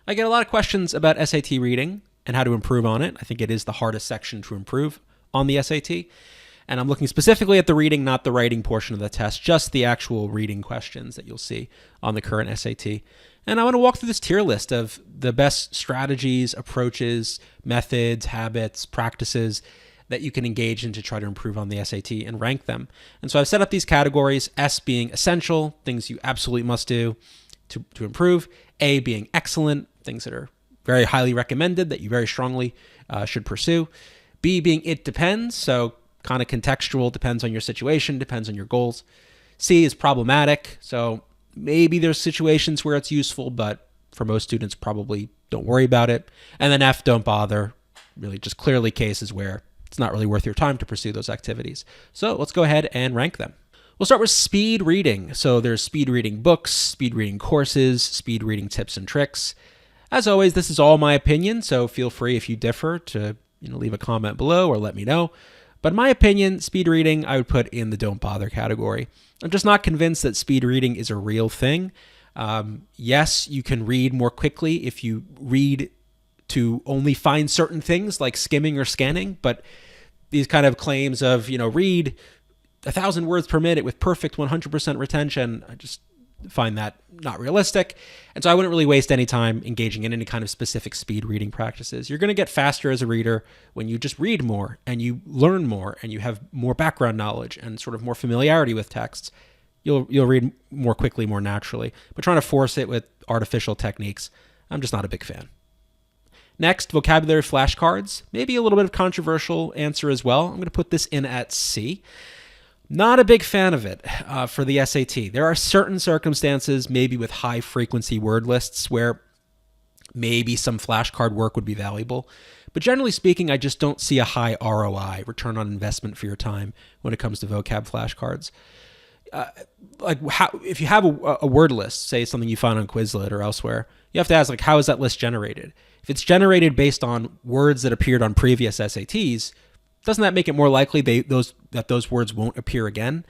I get a lot of questions about SAT reading and how to improve on it. I think it is the hardest section to improve on the SAT. And I'm looking specifically at the reading, not the writing portion of the test, just the actual reading questions that you'll see on the current SAT. And I want to walk through this tier list of the best strategies, approaches, methods, habits, practices that you can engage in to try to improve on the SAT and rank them. And so I've set up these categories, S being essential, things you absolutely must do to improve, A being excellent, things that are very highly recommended that you very strongly should pursue, B being it depends, so kind of contextual, depends on your situation, depends on your goals. C is problematic, so maybe there's situations where it's useful, but for most students, probably don't worry about it. And then F, don't bother, really just clearly cases where it's not really worth your time to pursue those activities. So let's go ahead and rank them. We'll start with speed reading. So there's speed reading books, speed reading courses, speed reading tips and tricks. As always, this is all my opinion, so feel free if you differ to leave a comment below or let me know. But in my opinion, speed reading I would put in the don't bother category. I'm just not convinced that speed reading is a real thing. Yes, you can read more quickly if you read to only find certain things like skimming or scanning, but these kind of claims of, read 1,000 words per minute with perfect 100% retention, I just find that not realistic. And so I wouldn't really waste any time engaging in any kind of specific speed reading practices. You're going to get faster as a reader when you just read more and you learn more and you have more background knowledge and sort of more familiarity with texts. You'll read more quickly, more naturally. But trying to force it with artificial techniques, I'm just not a big fan. Next, vocabulary flashcards. Maybe a little bit of controversial answer as well. I'm going to put this in at C. Not a big fan of it for the SAT. There are certain circumstances, maybe with high frequency word lists, where maybe some flashcard work would be valuable. But generally speaking, I just don't see a high ROI, return on investment for your time, when it comes to vocab flashcards. If you have a word list, say something you find on Quizlet or elsewhere, you have to ask, how is that list generated? If it's generated based on words that appeared on previous SATs, doesn't that make it more likely that those words won't appear again?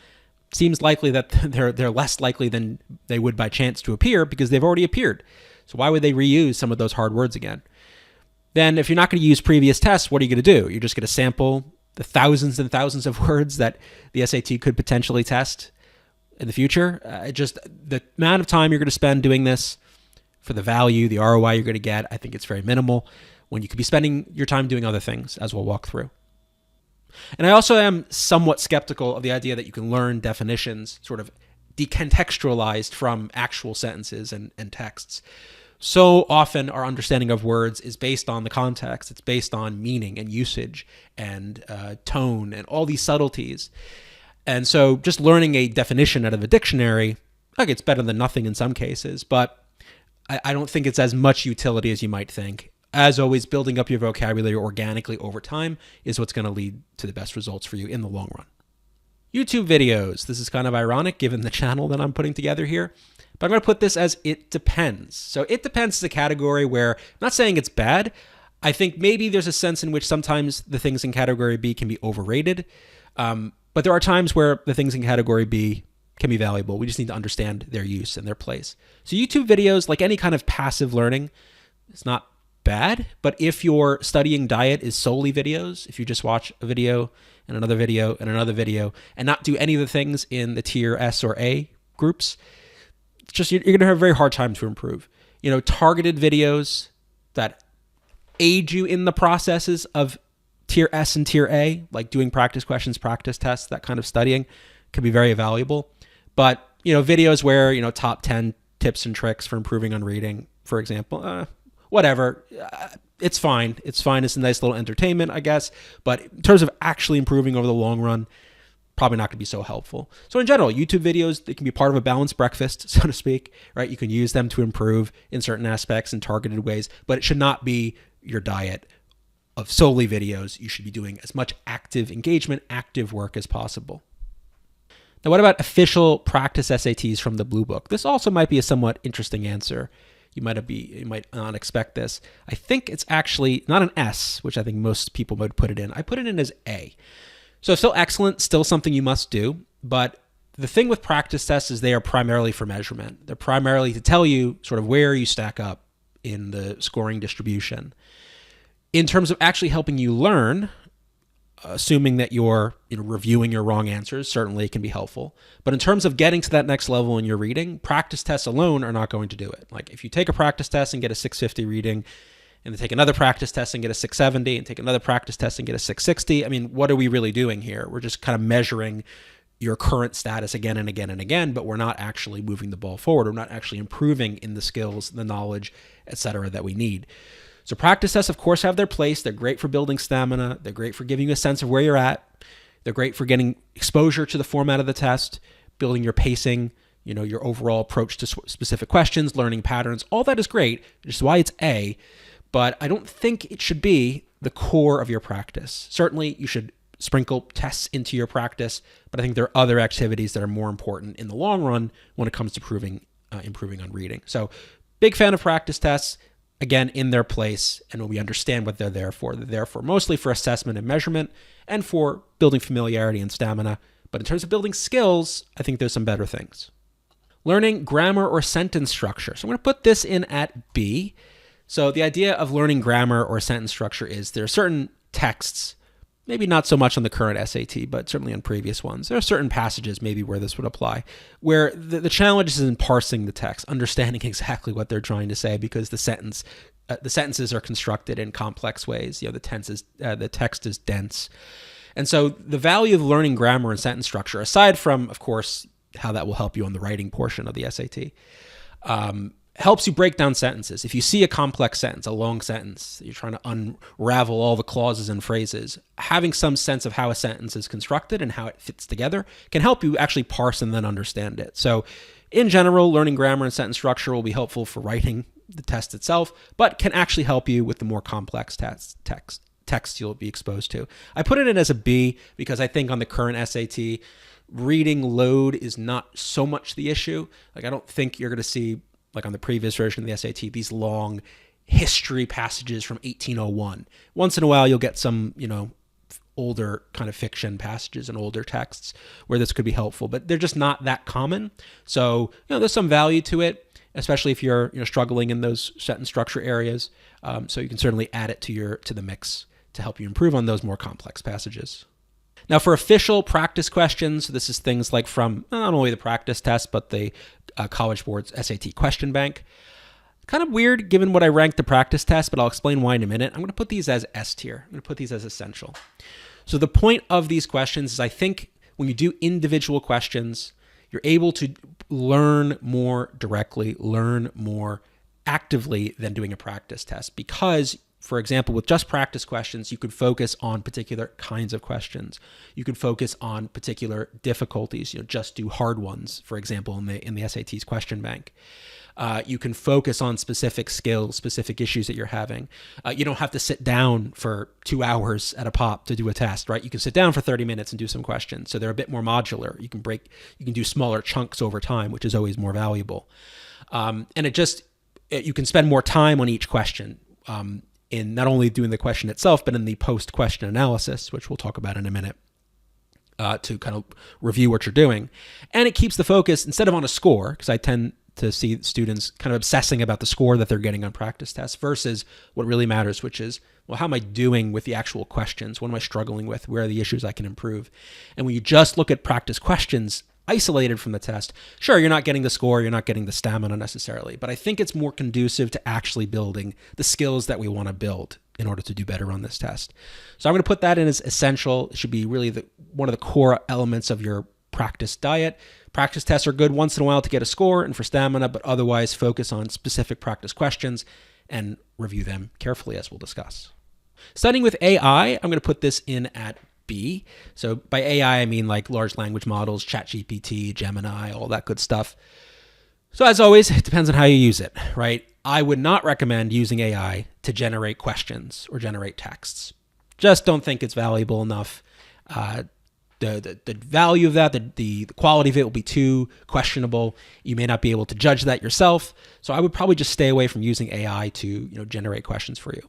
Seems likely that they're less likely than they would by chance to appear because they've already appeared. So why would they reuse some of those hard words again? Then if you're not going to use previous tests, what are you going to do? You're just going to sample the thousands and thousands of words that the SAT could potentially test in the future. Just the amount of time you're going to spend doing this for the value, the ROI you're going to get, I think it's very minimal when you could be spending your time doing other things, as we'll walk through. And I also am somewhat skeptical of the idea that you can learn definitions sort of decontextualized from actual sentences and texts. So often our understanding of words is based on the context. It's based on meaning and usage and tone and all these subtleties. And so just learning a definition out of a dictionary, it's better than nothing in some cases, but I don't think it's as much utility as you might think. As always, building up your vocabulary organically over time is what's going to lead to the best results for you in the long run. YouTube videos. This is kind of ironic given the channel that I'm putting together here, but I'm going to put this as it depends. So it depends is a category where I'm not saying it's bad. I think maybe there's a sense in which sometimes the things in category B can be overrated, but there are times where the things in category B can be valuable. We just need to understand their use and their place. So YouTube videos, like any kind of passive learning, it's not bad, but if your studying diet is solely videos, if you just watch a video and another video and another video and not do any of the things in the tier S or A groups, it's just you're going to have a very hard time to improve. Targeted videos that aid you in the processes of tier S and tier A, like doing practice questions, practice tests, that kind of studying can be very valuable. But, videos where, top 10 tips and tricks for improving on reading, for example, whatever. It's fine. It's fine. It's a nice little entertainment, I guess. But in terms of actually improving over the long run, probably not going to be so helpful. So in general, YouTube videos, they can be part of a balanced breakfast, so to speak, right? You can use them to improve in certain aspects in targeted ways, but it should not be your diet of solely videos. You should be doing as much active engagement, active work as possible. Now, what about official practice SATs from the Bluebook? This also might be a somewhat interesting answer. You might not expect this. I think it's actually not an S, which I think most people would put it in. I put it in as A. So still excellent, still something you must do. But the thing with practice tests is they are primarily for measurement. They're primarily to tell you sort of where you stack up in the scoring distribution. In terms of actually helping you learn, assuming that you're reviewing your wrong answers, certainly it can be helpful. But in terms of getting to that next level in your reading, practice tests alone are not going to do it. Like if you take a practice test and get a 650 reading, and then take another practice test and get a 670, and take another practice test and get a 660, I mean, what are we really doing here? We're just kind of measuring your current status again and again and again, but we're not actually moving the ball forward. We're not actually improving in the skills, the knowledge, etc. that we need. So practice tests, of course, have their place. They're great for building stamina. They're great for giving you a sense of where you're at. They're great for getting exposure to the format of the test, building your pacing, your overall approach to specific questions, learning patterns. All that is great, which is why it's A, but I don't think it should be the core of your practice. Certainly, you should sprinkle tests into your practice, but I think there are other activities that are more important in the long run when it comes to improving on reading. So big fan of practice tests. Again, in their place, and when we understand what they're there for mostly for assessment and measurement and for building familiarity and stamina. But in terms of building skills, I think there's some better things. Learning grammar or sentence structure. So I'm going to put this in at B. So the idea of learning grammar or sentence structure is there are certain texts, maybe not so much on the current SAT, but certainly on previous ones. There are certain passages maybe where this would apply, where the challenge is in parsing the text, understanding exactly what they're trying to say, because the sentences are constructed in complex ways. The text is dense. And so the value of learning grammar and sentence structure, aside from, of course, how that will help you on the writing portion of the SAT, helps you break down sentences. If you see a complex sentence, a long sentence, you're trying to unravel all the clauses and phrases, having some sense of how a sentence is constructed and how it fits together can help you actually parse and then understand it. So in general, learning grammar and sentence structure will be helpful for writing the test itself, but can actually help you with the more complex text you'll be exposed to. I put it in as a B because I think on the current SAT, reading load is not so much the issue. Like I don't think you're going to see, like on the previous version of the SAT, these long history passages from 1801. Once in a while, you'll get some, older kind of fiction passages and older texts where this could be helpful, but they're just not that common. So, there's some value to it, especially if you're struggling in those sentence structure areas. So you can certainly add it to the mix to help you improve on those more complex passages. Now, for official practice questions, this is things like from not only the practice test, but the College Board's SAT question bank. Kind of weird given what I ranked the practice test, but I'll explain why in a minute. I'm going to put these as S tier. I'm going to put these as essential. So the point of these questions is I think when you do individual questions, you're able to learn more directly, learn more actively than doing a practice test because, for example, with just practice questions, you could focus on particular kinds of questions. You could focus on particular difficulties, just do hard ones, for example, in the SAT's question bank. You can focus on specific skills, specific issues that you're having. You don't have to sit down for 2 hours at a pop to do a test, right? You can sit down for 30 minutes and do some questions. So they're a bit more modular. You can do smaller chunks over time, which is always more valuable. And you can spend more time on each question. In not only doing the question itself, but in the post-question analysis, which we'll talk about in a minute, to kind of review what you're doing. And it keeps the focus, instead of on a score, because I tend to see students kind of obsessing about the score that they're getting on practice tests versus what really matters, which is, well, how am I doing with the actual questions? What am I struggling with? Where are the issues I can improve? And when you just look at practice questions isolated from the test, sure, you're not getting the score, you're not getting the stamina necessarily, but I think it's more conducive to actually building the skills that we want to build in order to do better on this test. So I'm going to put that in as essential. It should be really one of the core elements of your practice diet. Practice tests are good once in a while to get a score and for stamina, but otherwise focus on specific practice questions and review them carefully, as we'll discuss. Studying with AI, I'm going to put this in at B. So by AI, I mean like large language models, ChatGPT, Gemini, all that good stuff. So as always, it depends on how you use it, right? I would not recommend using AI to generate questions or generate texts. Just don't think it's valuable enough. The value of that, the quality of it will be too questionable. You may not be able to judge that yourself. So I would probably just stay away from using AI to generate questions for you.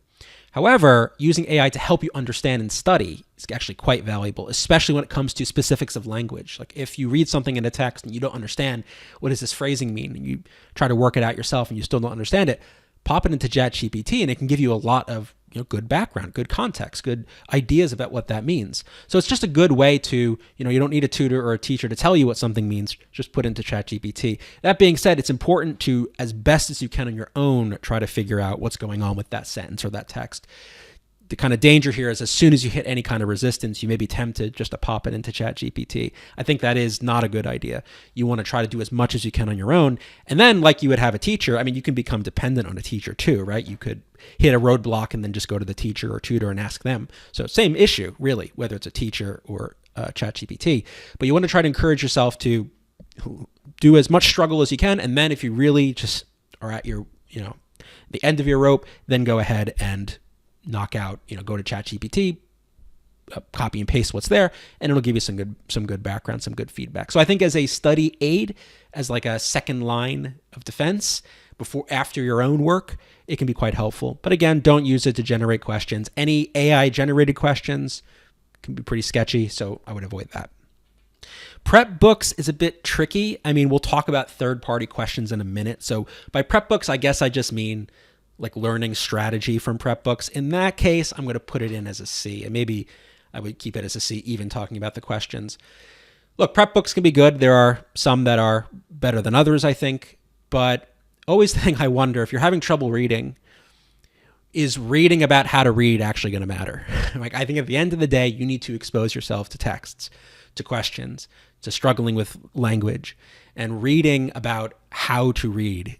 However, using AI to help you understand and study is actually quite valuable, especially when it comes to specifics of language. Like if you read something in a text and you don't understand what does this phrasing mean, and you try to work it out yourself and you still don't understand it, pop it into ChatGPT and it can give you a lot of good background, good context, good ideas about what that means. So it's just a good way to, you don't need a tutor or a teacher to tell you what something means. Just put into ChatGPT. That being said, it's important to, as best as you can on your own, try to figure out what's going on with that sentence or that text. The kind of danger here is as soon as you hit any kind of resistance, you may be tempted just to pop it into ChatGPT. I think that is not a good idea. You want to try to do as much as you can on your own. And then like you would have a teacher, you can become dependent on a teacher too, right? You could hit a roadblock and then just go to the teacher or tutor and ask them. So same issue, really, whether it's a teacher or ChatGPT. But you want to try to encourage yourself to do as much struggle as you can. And then if you really just are at your, the end of your rope, then go ahead and knock out, go to ChatGPT, copy and paste what's there, and it'll give you some good background, some good feedback. So I think as a study aid, as like a second line of defense after your own work, it can be quite helpful. But again, don't use it to generate questions. Any AI generated questions can be pretty sketchy, so I would avoid that. Prep books is a bit tricky. We'll talk about third-party questions in a minute. So by prep books, I guess I just mean like learning strategy from prep books. In that case, I'm going to put it in as a C, and maybe I would keep it as a C even talking about the questions. Look, prep books can be good. There are some that are better than others, I think, but always the thing I wonder, if you're having trouble reading, is reading about how to read actually going to matter? I think at the end of the day, you need to expose yourself to texts, to questions, to struggling with language, and reading about how to read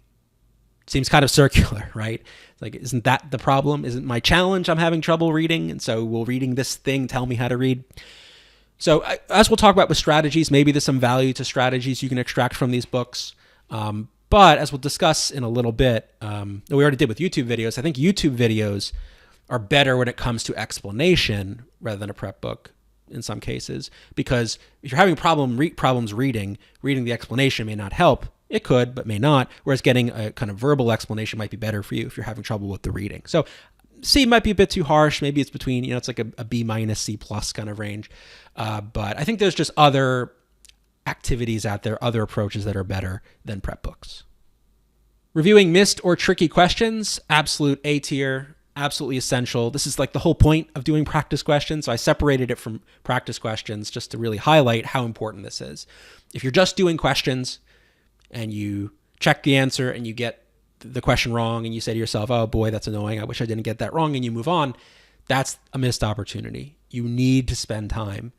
seems kind of circular, right? It's like, isn't that the problem? Isn't my challenge I'm having trouble reading? And so will reading this thing tell me how to read? So as we'll talk about with strategies, maybe there's some value to strategies you can extract from these books. But as we'll discuss in a little bit, we already did with YouTube videos, I think YouTube videos are better when it comes to explanation rather than a prep book in some cases, because if you're having problems reading the explanation may not help. It could, but may not, whereas getting a kind of verbal explanation might be better for you if you're having trouble with the reading. So C might be a bit too harsh. Maybe it's between, it's like a B minus, C plus kind of range. But I think there's just other activities out there, other approaches that are better than prep books. Reviewing missed or tricky questions, absolute A tier, absolutely essential. This is like the whole point of doing practice questions. So I separated it from practice questions just to really highlight how important this is. If you're just doing questions and you check the answer and you get the question wrong and you say to yourself, oh boy, that's annoying, I wish I didn't get that wrong, and you move on, that's a missed opportunity. You need to spend time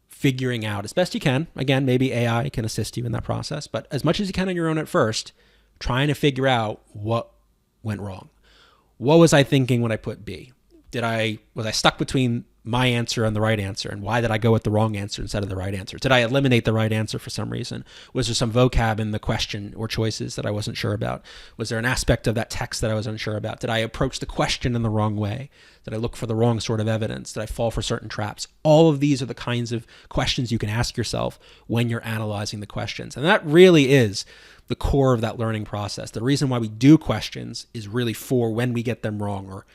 figuring out as best you can. Again, maybe AI can assist you in that process, but as much as you can on your own at first, trying to figure out what went wrong. What was I thinking when I put B? Was I stuck between my answer and the right answer? And why did I go with the wrong answer instead of the right answer? Did I eliminate the right answer for some reason? Was there some vocab in the question or choices that I wasn't sure about? Was there an aspect of that text that I was unsure about? Did I approach the question in the wrong way? Did I look for the wrong sort of evidence? Did I fall for certain traps? All of these are the kinds of questions you can ask yourself when you're analyzing the questions. And that really is the core of that learning process. The reason why we do questions is really for when we get them wrong, or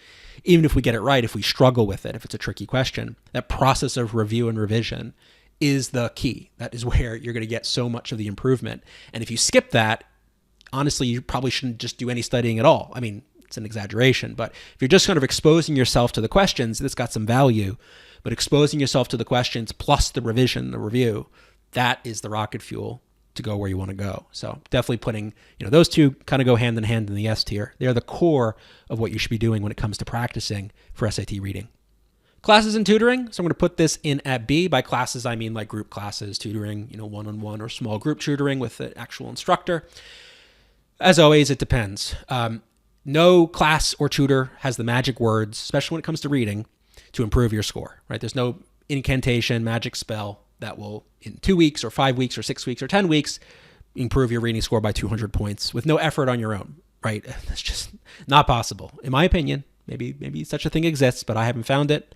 even if we get it right, if we struggle with it, if it's a tricky question. That process of review and revision is the key. That is where you're going to get so much of the improvement. And if you skip that, honestly, you probably shouldn't just do any studying at all. It's an exaggeration, but if you're just kind of exposing yourself to the questions, this got some value. But exposing yourself to the questions plus the revision, the review, that is the rocket fuel to go where you want to go. So definitely putting, those two kind of go hand in hand in the S tier. They're the core of what you should be doing when it comes to practicing for SAT reading. Classes and tutoring. So I'm going to put this in at B. By classes, I mean like group classes, tutoring, one-on-one or small group tutoring with the actual instructor. As always, it depends. No class or tutor has the magic words, especially when it comes to reading, to improve your score, right? There's no incantation, magic spell that will, in 2 weeks or 5 weeks or 6 weeks or 10 weeks, improve your reading score by 200 points with no effort on your own, right? That's just not possible. In my opinion, maybe such a thing exists, but I haven't found it,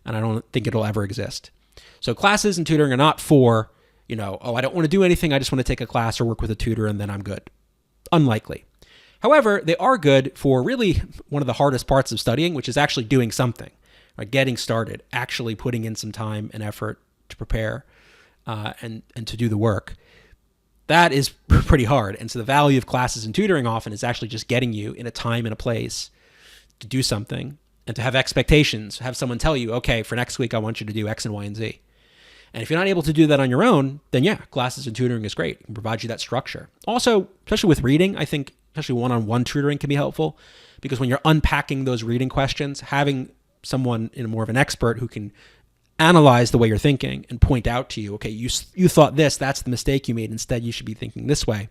and I don't think it'll ever exist. So classes and tutoring are not for, I don't want to do anything, I just want to take a class or work with a tutor and then I'm good. Unlikely. However, they are good for really one of the hardest parts of studying, which is actually doing something, right? Getting started, actually putting in some time and effort to prepare and to do the work. That is pretty hard. And so the value of classes and tutoring often is actually just getting you in a time and a place to do something and to have expectations, have someone tell you, okay, for next week, I want you to do X and Y and Z. And if you're not able to do that on your own, then yeah, classes and tutoring is great. It can provide you that structure. Also, especially with reading, I think especially one-on-one tutoring can be helpful because when you're unpacking those reading questions, having someone in more of an expert who can analyze the way you're thinking and point out to you, okay, you thought this, that's the mistake you made. Instead, you should be thinking this way.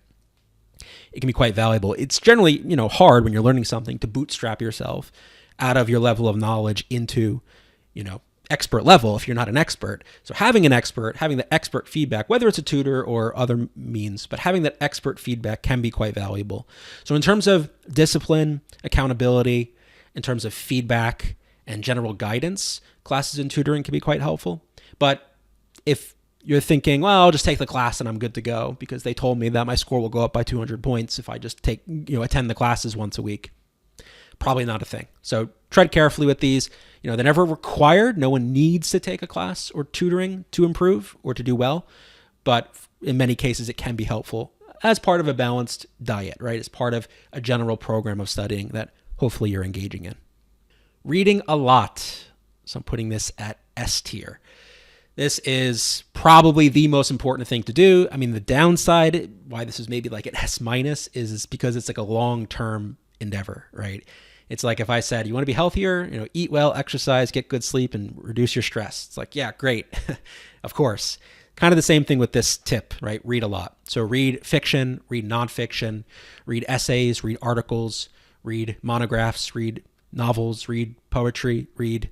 It can be quite valuable. It's generally, hard when you're learning something to bootstrap yourself out of your level of knowledge into, expert level if you're not an expert. So having an expert, having the expert feedback, whether it's a tutor or other means, but having that expert feedback can be quite valuable. So in terms of discipline, accountability, in terms of feedback and general guidance, classes and tutoring can be quite helpful. But if you're thinking, well, I'll just take the class and I'm good to go because they told me that my score will go up by 200 points if I just attend the classes once a week, probably not a thing. So tread carefully with these. They're never required. No one needs to take a class or tutoring to improve or to do well. But in many cases, it can be helpful as part of a balanced diet, right? As part of a general program of studying that hopefully you're engaging in. Reading a lot. So I'm putting this at S tier. This is probably the most important thing to do. I mean, the downside, why this is maybe like an S minus, is because it's like a long-term endeavor, right? It's like if I said, you want to be healthier, eat well, exercise, get good sleep, and reduce your stress. It's like, yeah, great. Of course. Kind of the same thing with this tip, right? Read a lot. So read fiction, read nonfiction, read essays, read articles, read monographs, read novels, read poetry, read,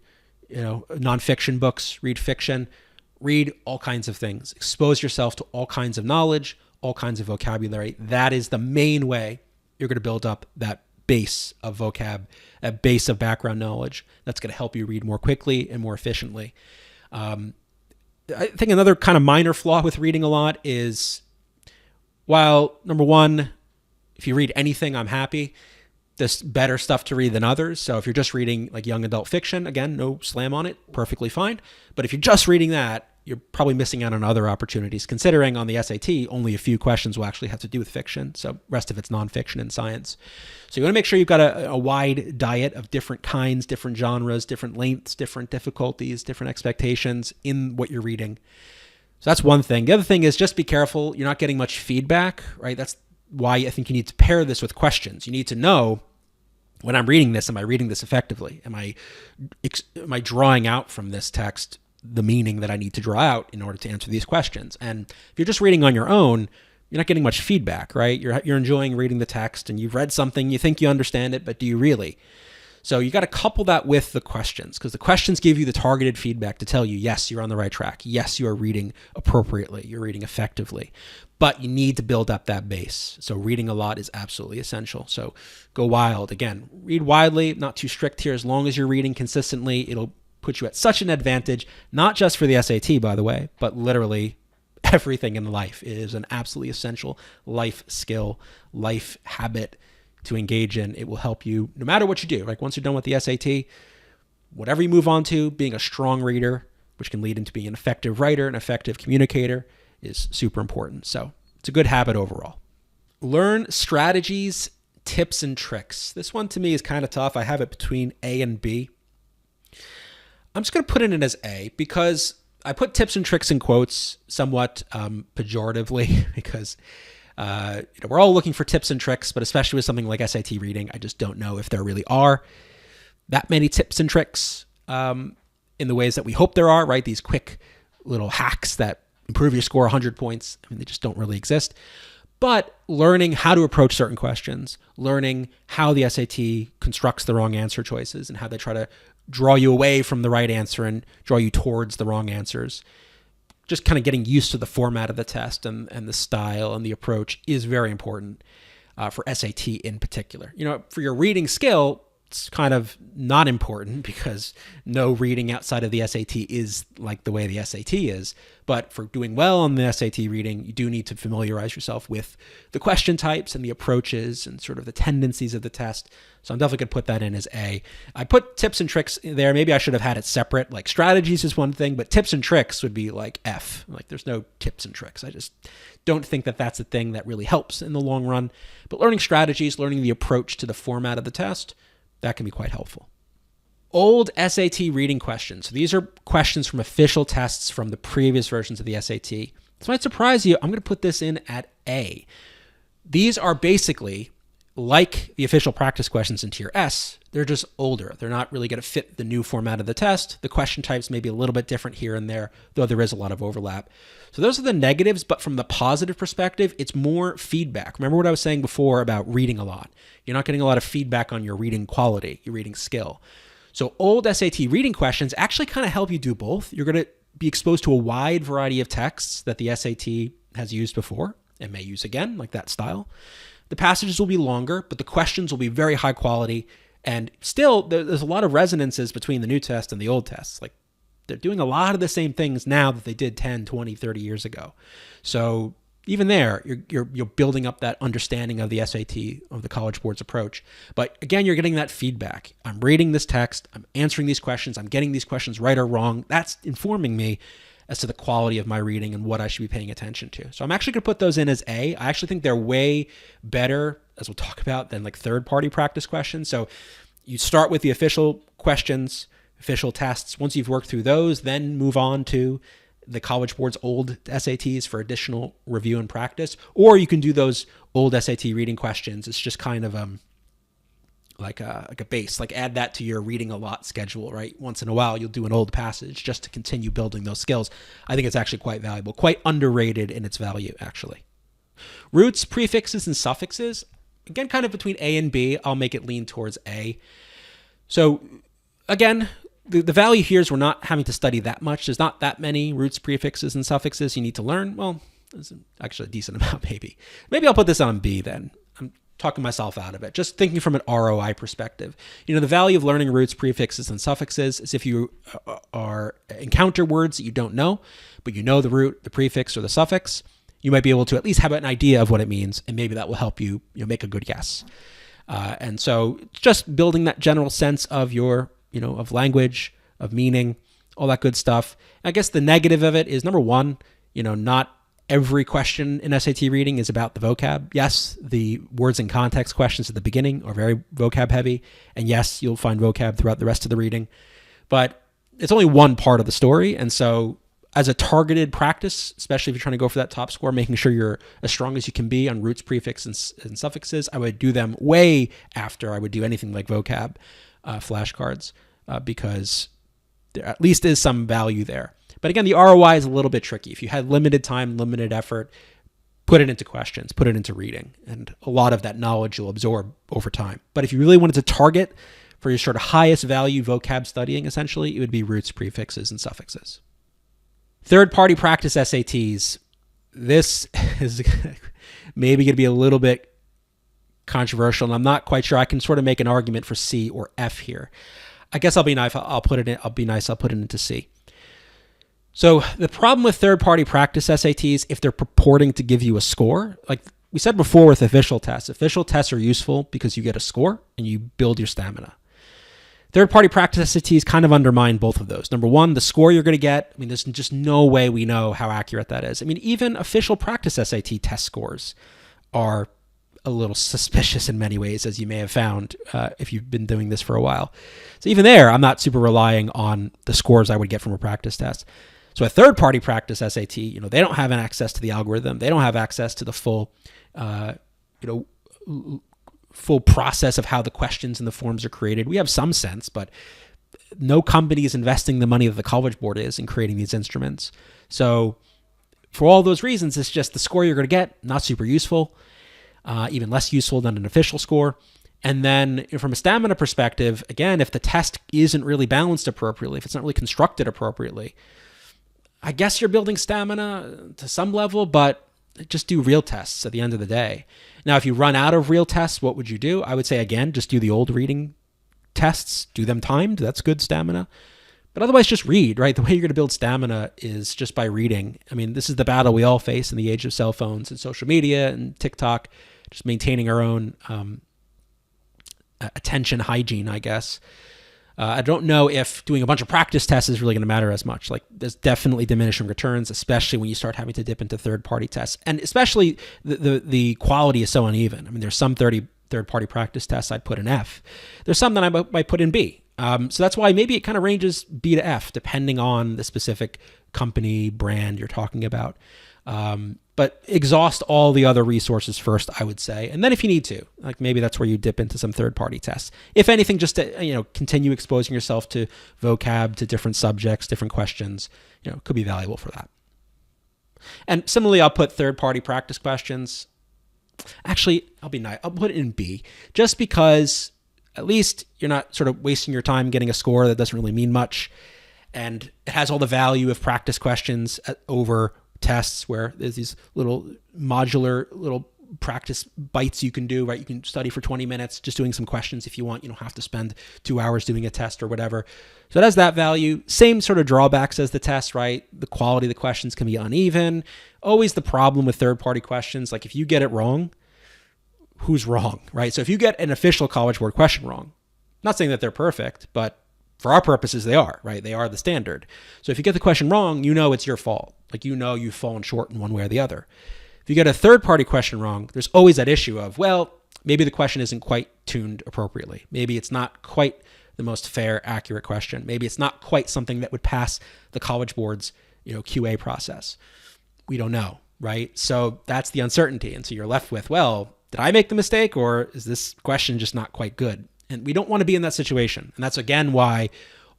nonfiction books, read fiction, read all kinds of things. Expose yourself to all kinds of knowledge, all kinds of vocabulary. That is the main way you're going to build up that base of vocab, a base of background knowledge that's going to help you read more quickly and more efficiently. I think another kind of minor flaw with reading a lot is, while number one, if you read anything, I'm happy, there's better stuff to read than others. So if you're just reading like young adult fiction, again, no slam on it, perfectly fine. But if you're just reading that, you're probably missing out on other opportunities, considering on the SAT, only a few questions will actually have to do with fiction. So rest of it's nonfiction and science. So you want to make sure you've got a wide diet of different kinds, different genres, different lengths, different difficulties, different expectations in what you're reading. So that's one thing. The other thing is just be careful. You're not getting much feedback, right? That's why I think you need to pair this with questions. You need to know, when I'm reading this, am I reading this effectively? Am I drawing out from this text the meaning that I need to draw out in order to answer these questions? And if you're just reading on your own, you're not getting much feedback, right? You're enjoying reading the text and you've read something, you think you understand it, but do you really? So you got to couple that with the questions, because the questions give you the targeted feedback to tell you, yes, you're on the right track. Yes, you are reading appropriately. You're reading effectively. But you need to build up that base. So reading a lot is absolutely essential. So go wild. Again, read widely, not too strict here. As long as you're reading consistently, it'll put you at such an advantage, not just for the SAT, by the way, but literally everything in life. It is an absolutely essential life skill, life habit to engage in. It will help you no matter what you do. Like once you're done with the SAT, whatever you move on to, being a strong reader, which can lead into being an effective writer, an effective communicator, is super important. So it's a good habit overall. Learn strategies, tips, and tricks. This one to me is kind of tough. I have it between A and B. I'm just going to put it in as A because I put tips and tricks in quotes somewhat pejoratively because we're all looking for tips and tricks, but especially with something like SAT reading, I just don't know if there really are that many tips and tricks in the ways that we hope there are, right? These quick little hacks that improve your score 100 points. I mean, they just don't really exist. But learning how to approach certain questions, learning how the SAT constructs the wrong answer choices and how they try to draw you away from the right answer and draw you towards the wrong answers. Just kind of getting used to the format of the test and the style and the approach is very important for SAT in particular. For your reading skill, it's kind of not important because no reading outside of the SAT is like the way the SAT is. But for doing well on the SAT reading, you do need to familiarize yourself with the question types and the approaches and sort of the tendencies of the test. So I'm definitely going to put that in as A. I put tips and tricks there. Maybe I should have had it separate. Like strategies is one thing, but tips and tricks would be like F. Like there's no tips and tricks. I just don't think that that's a thing that really helps in the long run. But learning strategies, learning the approach to the format of the test, that can be quite helpful. Old SAT reading questions. So these are questions from official tests from the previous versions of the SAT. This might surprise you. I'm going to put this in at A. These are basically like the official practice questions in Tier S. They're just older. They're not really going to fit the new format of the test. The question types may be a little bit different here and there, though there is a lot of overlap. So those are the negatives, but from the positive perspective, it's more feedback. Remember what I was saying before about reading a lot. You're not getting a lot of feedback on your reading quality, your reading skill. So old SAT reading questions actually kind of help you do both. You're going to be exposed to a wide variety of texts that the SAT has used before and may use again, like that style. The passages will be longer, but the questions will be very high quality. And still, there's a lot of resonances between the new test and the old tests. Like they're doing a lot of the same things now that they did 10, 20, 30 years ago. So even there, you're building up that understanding of the SAT, of the College Board's approach. But again, you're getting that feedback. I'm reading this text, I'm answering these questions, I'm getting these questions right or wrong. That's informing me as to the quality of my reading and what I should be paying attention to. So I'm actually going to put those in as A. I actually think they're way better, as we'll talk about, than like third-party practice questions. So you start with the official questions, official tests. Once you've worked through those, then move on to the College Board's old SATs for additional review and practice. Or you can do those old SAT reading questions. It's just kind of like a base, like add that to your reading a lot schedule, right? Once in a while, you'll do an old passage just to continue building those skills. I think it's actually quite valuable, quite underrated in its value, actually. Roots, prefixes, and suffixes, again, kind of between A and B. I'll make it lean towards A. So again, the value here is we're not having to study that much. There's not that many roots, prefixes, and suffixes you need to learn. Well, there's actually a decent amount, maybe. Maybe I'll put this on B then. I'm talking myself out of it, just thinking from an ROI perspective. You know, the value of learning roots, prefixes, and suffixes is if you encounter words that you don't know, but you know the root, the prefix, or the suffix, you might be able to at least have an idea of what it means, and maybe that will help you, make a good guess. And so just building that general sense of your, of language, of meaning, all that good stuff. I guess the negative of it is, number one, not every question in SAT reading is about the vocab. Yes, the words and context questions at the beginning are very vocab heavy. And yes, you'll find vocab throughout the rest of the reading. But it's only one part of the story. And so as a targeted practice, especially if you're trying to go for that top score, making sure you're as strong as you can be on roots, prefixes, and suffixes, I would do them way after I would do anything like vocab flashcards because there at least is some value there. But again, the ROI is a little bit tricky. If you had limited time, limited effort, put it into questions, put it into reading, and a lot of that knowledge you'll absorb over time. But if you really wanted to target for your sort of highest value vocab studying, essentially, it would be roots, prefixes, and suffixes. Third-party practice SATs. This is maybe going to be a little bit controversial, and I'm not quite sure. I can sort of make an argument for C or F here. I guess I'll be nice. I'll put it into C. So the problem with third-party practice SATs, if they're purporting to give you a score, like we said before with official tests are useful because you get a score and you build your stamina. Third-party practice SATs kind of undermine both of those. Number one, the score you're going to get, there's just no way we know how accurate that is. Even official practice SAT test scores are a little suspicious in many ways, as you may have found if you've been doing this for a while. So even there, I'm not super relying on the scores I would get from a practice test. So a third-party practice SAT, they don't have access to the algorithm. They don't have access to the full, full process of how the questions and the forms are created. We have some sense, but no company is investing the money that the College Board is in creating these instruments. So for all those reasons, it's just the score you're going to get, not super useful, even less useful than an official score. And then from a stamina perspective, again, if the test isn't really balanced appropriately, if it's not really constructed appropriately, I guess you're building stamina to some level, but just do real tests at the end of the day. Now, if you run out of real tests, what would you do? I would say, again, just do the old reading tests, do them timed. That's good stamina. But otherwise, just read, right? The way you're going to build stamina is just by reading. I mean, this is the battle we all face in the age of cell phones and social media and TikTok, just maintaining our own attention hygiene, I guess. I don't know if doing a bunch of practice tests is really going to matter as much. Like, there's definitely diminishing returns, especially when you start having to dip into third-party tests. And especially the quality is so uneven. I mean, there's some third-party practice tests I'd put in F. There's some that I might put in B. So that's why maybe it kind of ranges B to F, depending on the specific company, brand you're talking about. But exhaust all the other resources first, I would say. And then if you need to, like maybe that's where you dip into some third-party tests. If anything, just to, continue exposing yourself to vocab, to different subjects, different questions, could be valuable for that. And similarly, I'll put third-party practice questions. Actually, I'll be nice. I'll put it in B, just because at least you're not sort of wasting your time getting a score that doesn't really mean much. And it has all the value of practice questions over tests, where there's these little modular little practice bites you can do, right? You can study for 20 minutes just doing some questions if you want. You don't have to spend 2 hours doing a test or whatever. So it has that value. Same sort of drawbacks as the test, right? The quality of the questions can be uneven. Always the problem with third-party questions. Like if you get it wrong, who's wrong, right? So if you get an official College Board question wrong, not saying that they're perfect, but for our purposes, they are, right? They are the standard. So if you get the question wrong, it's your fault. Like, you've fallen short in one way or the other. If you get a third-party question wrong, there's always that issue of, well, maybe the question isn't quite tuned appropriately. Maybe it's not quite the most fair, accurate question. Maybe it's not quite something that would pass the College Board's, QA process. We don't know, right? So that's the uncertainty. And so you're left with, well, did I make the mistake, or is this question just not quite good? And we don't want to be in that situation. And that's, again, why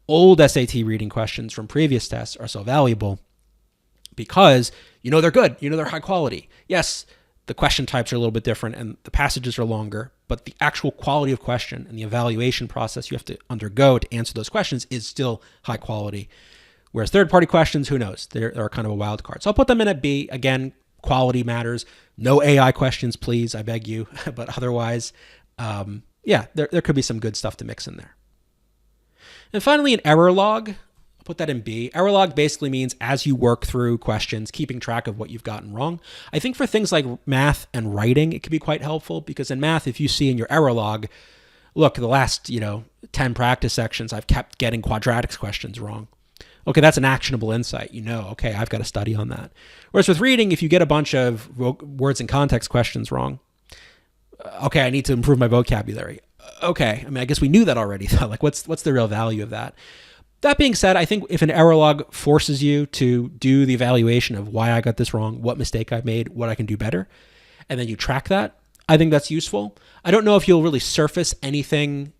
old SAT reading questions from previous tests are so valuable, because they're good. They're high quality. Yes, the question types are a little bit different and the passages are longer, but the actual quality of question and the evaluation process you have to undergo to answer those questions is still high quality. Whereas third-party questions, who knows? They're kind of a wild card. So I'll put them in at B. Again, quality matters. No AI questions, please. I beg you. But otherwise, there could be some good stuff to mix in there. And finally, an error log. I'll put that in B. Error log basically means as you work through questions, keeping track of what you've gotten wrong. I think for things like math and writing, it can be quite helpful, because in math, if you see in your error log, look, the last 10 practice sections, I've kept getting quadratics questions wrong. Okay, that's an actionable insight. Okay, I've got to study on that. Whereas with reading, if you get a bunch of words and context questions wrong, okay, I need to improve my vocabulary. Okay, I guess we knew that already, though. Like, what's the real value of that? That being said, I think if an error log forces you to do the evaluation of why I got this wrong, what mistake I've made, what I can do better, and then you track that, I think that's useful. I don't know if you'll really surface anything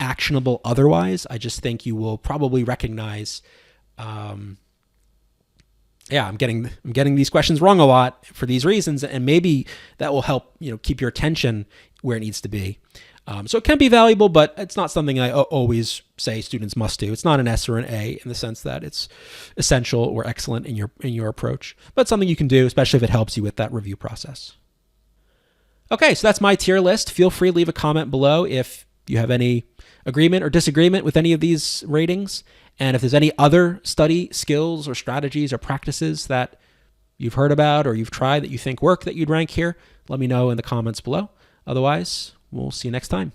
actionable otherwise. I just think you will probably recognize, I'm getting these questions wrong a lot for these reasons, and maybe that will help keep your attention where it needs to be. So it can be valuable, but it's not something I always say students must do. It's not an S or an A in the sense that it's essential or excellent in your approach, but something you can do, especially if it helps you with that review process. Okay, so that's my tier list. Feel free to leave a comment below if you have any agreement or disagreement with any of these ratings. And if there's any other study skills or strategies or practices that you've heard about or you've tried that you think work that you'd rank here, let me know in the comments below. Otherwise, we'll see you next time.